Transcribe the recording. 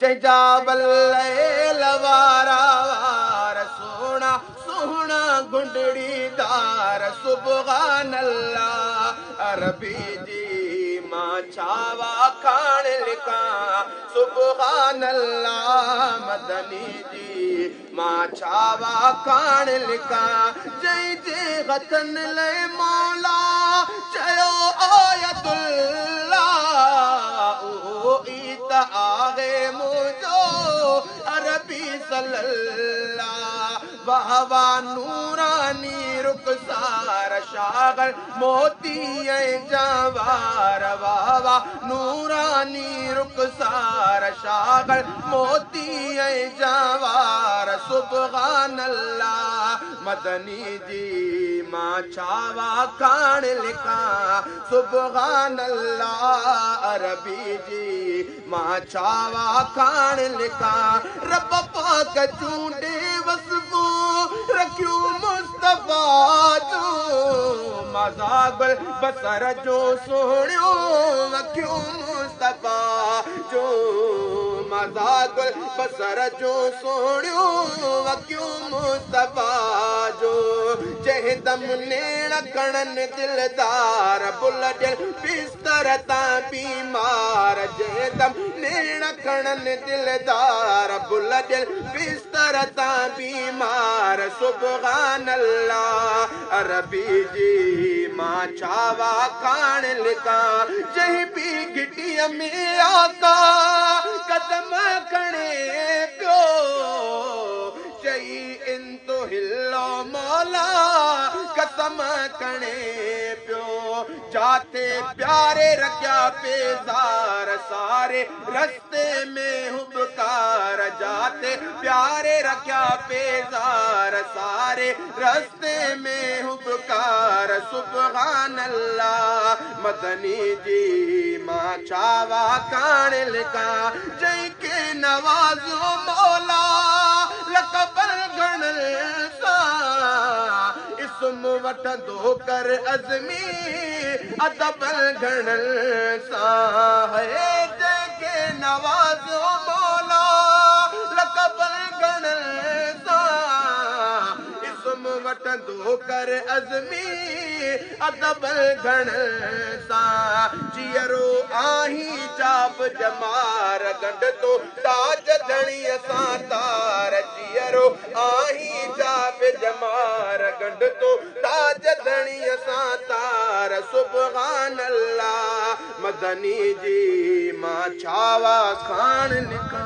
चजा बल्ले लवारा वार सोना सोना गुंडड़ी दार सुबहान अल्लाह अरबी जी मां छावा खान लिखा सुबहान अल्लाह मदनी जी मां छावा खान लिखा जय जय गतन ले मौला चयो आयतुल्लाह ओ ईद आगे मुझो अरबी सल्लल्लाह वाह वाह नूरानी रुखसार शागल मोती जवार वाह वाह नूरानी रुखसार शागल मोती जवार सुबहान अल्लाह मदनी जी मां छावा खान लिखा सुबहान अल्लाह अरबी जी मां छावा खान लिखा रब पाक चूंडे वसबो रखियो मुस्तफा जो मज़ाबल बसर जो सोहणियो रखियो मुस्तफा जो मज़ाबल बसर जो सोहणियो रखियो मुस्तफा जो जहदम नेण कणन दिलदार बुल दिल बिस्तर ता बीमार जहदम नेण कणन दिलदार बुल दिल बिस्तर ता बीमार सुबहान अल्लाह अरबी जी मां छावा खान लिखा जही भी गिटिया में आका कदम खणे पियो चई इन तो हिलो मौला कसम खणे पियो जाते प्यारे रखिया पेजार सारे रस्ते में हुबकार जाते प्यारे रखिया पेजार सारे रस्ते में हुबकार सुबहान अल्लाह मदनी जी मां छावा खान लिखा जय के नवाजो मौला लकबल गणल सा इसम वठंदो कर अज़मी अदबल गणल सा है जय के नवाजो मौला लकबल गणल सा इसम वठंदो कर अज़मी अदबल गणल सा जियरो आही चाप जमार गंड तो ताज धणी असां तार जियरो आही चाप जमार गंड तो ताज धणी असां तार सुबहान अल्लाह मदनी जी मां छावा खान लिखा।